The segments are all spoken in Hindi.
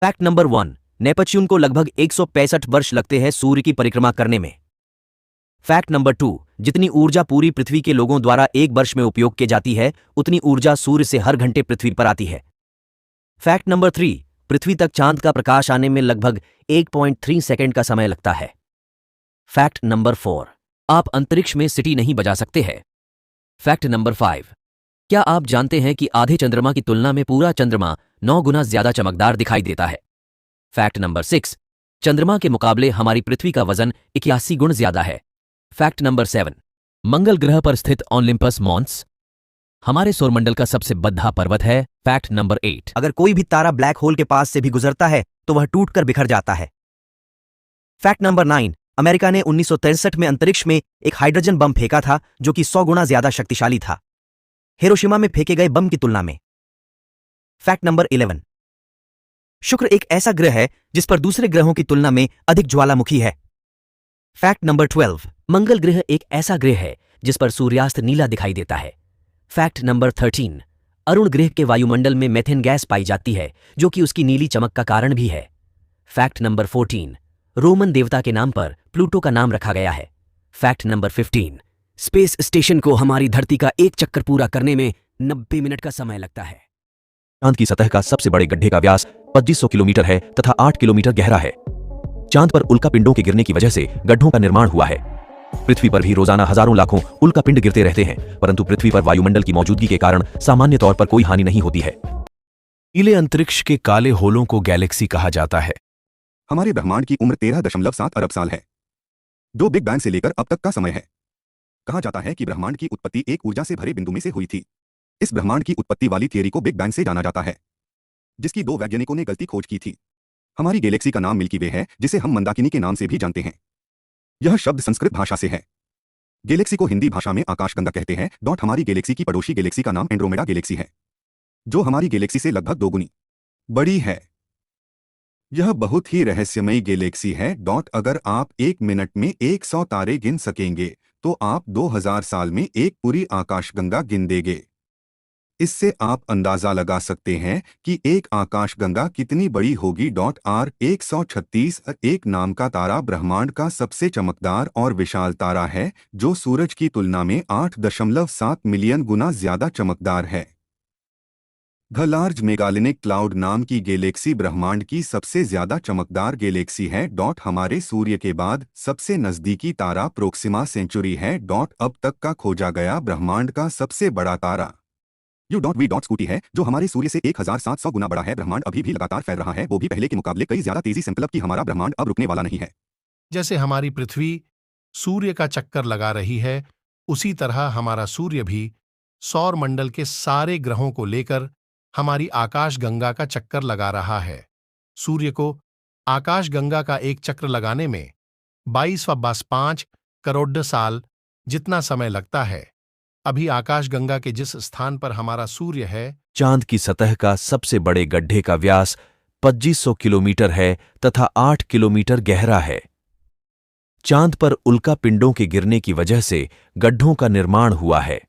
फैक्ट नंबर 1, नेपच्यून को लगभग 165 वर्ष लगते हैं सूर्य की परिक्रमा करने में। फैक्ट नंबर 2, जितनी ऊर्जा पूरी पृथ्वी के लोगों द्वारा एक वर्ष में उपयोग की जाती है, उतनी ऊर्जा सूर्य से हर घंटे पृथ्वी पर आती है। फैक्ट नंबर 3, पृथ्वी तक चांद का प्रकाश आने में लगभग 1.3 सेकंड का समय लगता है। फैक्ट नंबर 4, आप अंतरिक्ष में सिटी नहीं बजा सकते हैं। फैक्ट नंबर 5, क्या आप जानते हैं कि आधे चंद्रमा की तुलना में पूरा चंद्रमा 9 गुना ज्यादा चमकदार दिखाई देता है। फैक्ट नंबर 6, चंद्रमा के मुकाबले हमारी पृथ्वी का वजन 81 गुण ज्यादा है। फैक्ट नंबर 7, मंगल ग्रह पर स्थित ओलिंपस मॉन्स हमारे सौरमंडल का सबसे बद्धा पर्वत है। फैक्ट नंबर 8, अगर कोई भी तारा ब्लैक होल के पास से भी गुजरता है तो वह टूटकर बिखर जाता है। फैक्ट नंबर 9, अमेरिका ने 1963 में अंतरिक्ष में एक हाइड्रोजन बम फेंका था जो कि 100 गुना ज्यादा शक्तिशाली था हिरोशिमा में फेंके गए बम की तुलना में। फैक्ट नंबर 11, शुक्र एक ऐसा ग्रह है जिस पर दूसरे ग्रहों की तुलना में अधिक ज्वालामुखी है। फैक्ट नंबर 12, मंगल ग्रह एक ऐसा ग्रह है जिस पर सूर्यास्त नीला दिखाई देता है। फैक्ट नंबर 13, अरुण ग्रह के वायुमंडल में मेथेन गैस पाई जाती है जो कि उसकी नीली चमक का कारण भी है। फैक्ट नंबर 14, रोमन देवता के नाम पर प्लूटो का नाम रखा गया है। फैक्ट नंबर 15, स्पेस स्टेशन को हमारी धरती का एक चक्कर पूरा करने में 90 मिनट का समय लगता है। चांद की सतह का सबसे बड़े गड्ढे का व्यास 2500 किलोमीटर है तथा 8 किलोमीटर गहरा है। चांद पर उल्कापिंडों के गिरने की वजह से गड्ढों का निर्माण हुआ है। पृथ्वी पर भी रोजाना हजारों लाखों उल्कापिंड गिरते रहते हैं, परंतु पृथ्वी पर वायुमंडल की मौजूदगी के कारण सामान्य तौर पर कोई हानि नहीं होती है। नीले अंतरिक्ष के काले होलों को गैलेक्सी कहा जाता है। हमारे ब्रह्मांड की उम्र 13.7 अरब साल है, जो बिग बैंग से लेकर अब तक का समय है। कहा जाता है कि ब्रह्मांड की उत्पत्ति एक ऊर्जा से भरे बिंदु में से हुई थी। इस ब्रह्मांड की उत्पत्ति वाली थियरी को बिग बैंग से जाना जाता है, जिसकी 2 वैज्ञानिकों ने गलती खोज की थी। हमारी गैलेक्सी का नाम मिल्की वे है, जिसे हम मंदाकिनी के नाम से भी जानते हैं। यह शब्द संस्कृत भाषा से है। गैलेक्सी को हिंदी भाषा में आकाशगंगा कहते हैं। हमारी गैलेक्सी की पड़ोसी गैलेक्सी का नाम एंड्रोमेडा गैलेक्सी है, जो हमारी गैलेक्सी से लगभग 2 गुनी बड़ी है। यह बहुत ही रहस्यमयी गैलेक्सी है। अगर आप 1 मिनट में 100 तारे गिन सकेंगे तो आप 2000 साल में एक पूरी आकाशगंगा गिन देंगे। इससे आप अंदाजा लगा सकते हैं कि एक आकाशगंगा कितनी बड़ी होगी। R136 एक नाम का तारा ब्रह्मांड का सबसे चमकदार और विशाल तारा है, जो सूरज की तुलना में 8.7 मिलियन गुना ज्यादा चमकदार है। द लार्ज मेगालिनिक क्लाउड नाम की गैलेक्सी ब्रह्मांड की सबसे ज्यादा चमकदार गैलेक्सी है। हमारे सूर्य के बाद सबसे नजदीकी तारा प्रोक्सिमा सेंचुरी है। अब तक का खोजा गया ब्रह्मांड का सबसे बड़ा तारा U.V. स्कूटी है, जो हमारे सूर्य से 1700 गुना बड़ा है। ब्रह्मांड अभी भी लगातार फैल रहा है, वो भी पहले के मुकाबले कई ज्यादा तेजी से। मतलब कि हमारा ब्रह्मांड अब रुकने वाला नहीं है। जैसे हमारी पृथ्वी सूर्य का चक्कर लगा रही है, उसी तरह हमारा सूर्य भी सौर मंडल के सारे ग्रहों को लेकर हमारी आकाशगंगा का चक्कर लगा रहा है। सूर्य को आकाशगंगा का एक चक्र लगाने में 22.5 करोड़ साल जितना समय लगता है। अभी आकाशगंगा के जिस स्थान पर हमारा सूर्य है, चांद की सतह का सबसे बड़े गड्ढे का व्यास 2500 किलोमीटर है तथा 8 किलोमीटर गहरा है। चांद पर उल्कापिंडों के गिरने की वजह से गड्ढों का निर्माण हुआ है।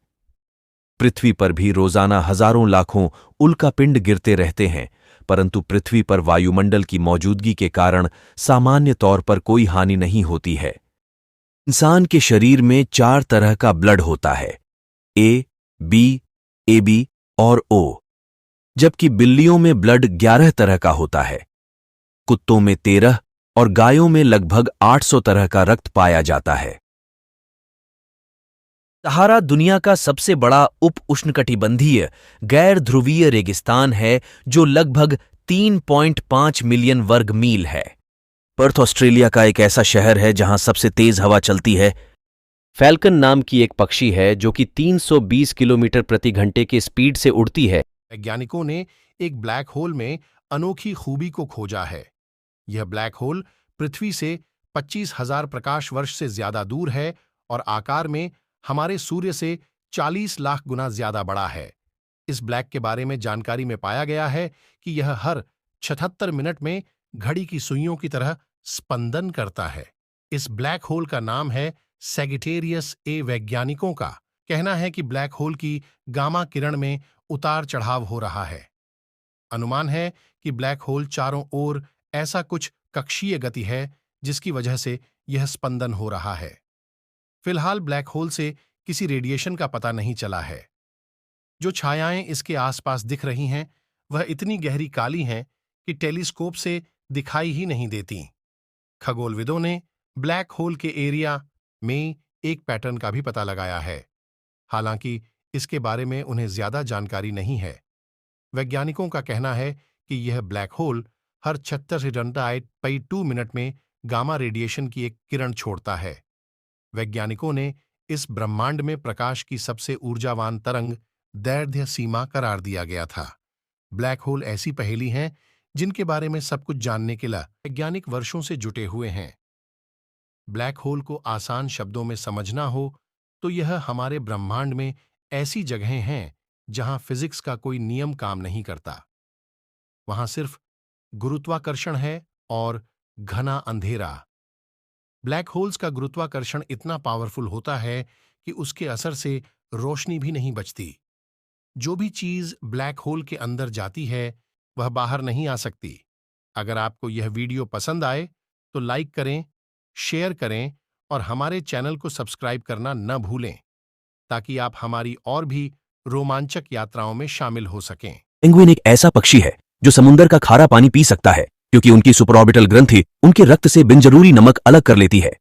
पृथ्वी पर भी रोजाना हजारों लाखों उल्कापिंड गिरते रहते हैं, परंतु पृथ्वी पर वायुमंडल की मौजूदगी के कारण सामान्य तौर पर कोई हानि नहीं होती है। इंसान के शरीर में 4 तरह का ब्लड होता है, ए, बी, AB और O, जबकि बिल्लियों में ब्लड 11 तरह का होता है। कुत्तों में 13 और गायों में लगभग 800 तरह का रक्त पाया जाता है। सहारा दुनिया का सबसे बड़ा उप उष्णकटिबंधीय गैर ध्रुवीय रेगिस्तान है, जो लगभग 3.5 मिलियन वर्ग मील है। पर्थ ऑस्ट्रेलिया का एक ऐसा शहर है जहां सबसे तेज हवा चलती है। फैल्कन नाम की एक पक्षी है जो कि 320 किलोमीटर प्रति घंटे के स्पीड से उड़ती है। वैज्ञानिकों ने एक ब्लैक होल में अनोखी खूबी को खोजा है। यह ब्लैक होल पृथ्वी से 25,000 प्रकाश वर्ष से ज्यादा दूर है और आकार में हमारे सूर्य से 40 लाख गुना ज्यादा बड़ा है। इस ब्लैक के बारे में जानकारी में पाया गया है कि यह हर 76 मिनट में घड़ी की सुइयों की तरह स्पंदन करता है। इस ब्लैक होल का नाम है सैगिटेरियस ए। वैज्ञानिकों का कहना है कि ब्लैक होल की गामा किरण में उतार चढ़ाव हो रहा है। अनुमान है कि ब्लैक होल चारों ओर ऐसा कुछ कक्षीय गति है जिसकी वजह से यह स्पंदन हो रहा है। फिलहाल ब्लैक होल से किसी रेडिएशन का पता नहीं चला है। जो छायाएं इसके आसपास दिख रही हैं वह इतनी गहरी काली हैं कि टेलीस्कोप से दिखाई ही नहीं देती। खगोलविदों ने ब्लैक होल के एरिया में एक पैटर्न का भी पता लगाया है, हालांकि इसके बारे में उन्हें ज्यादा जानकारी नहीं है। वैज्ञानिकों का कहना है कि यह ब्लैक होल हर 36.2 मिनट में गामा रेडिएशन की एक किरण छोड़ता है। वैज्ञानिकों ने इस ब्रह्मांड में प्रकाश की सबसे ऊर्जावान तरंग दैर्ध्य सीमा करार दिया गया था। ब्लैक होल ऐसी पहेली हैं जिनके बारे में सब कुछ जानने के लिए वैज्ञानिक वर्षों से जुटे हुए हैं। ब्लैक होल को आसान शब्दों में समझना हो तो यह हमारे ब्रह्मांड में ऐसी जगहें हैं जहां फिजिक्स का कोई नियम काम नहीं करता। वहां सिर्फ गुरुत्वाकर्षण है और घना अंधेरा। ब्लैक होल्स का गुरुत्वाकर्षण इतना पावरफुल होता है कि उसके असर से रोशनी भी नहीं बचती। जो भी चीज ब्लैक होल के अंदर जाती है वह बाहर नहीं आ सकती। अगर आपको यह वीडियो पसंद आए तो लाइक करें, शेयर करें और हमारे चैनल को सब्सक्राइब करना न भूलें ताकि आप हमारी और भी रोमांचक यात्राओं में शामिल हो सकें। पेंगुइन एक ऐसा पक्षी है जो समुद्र का खारा पानी पी सकता है क्योंकि उनकी सुपरऑर्बिटल ग्रंथि उनके रक्त से बिनजरूरी नमक अलग कर लेती है।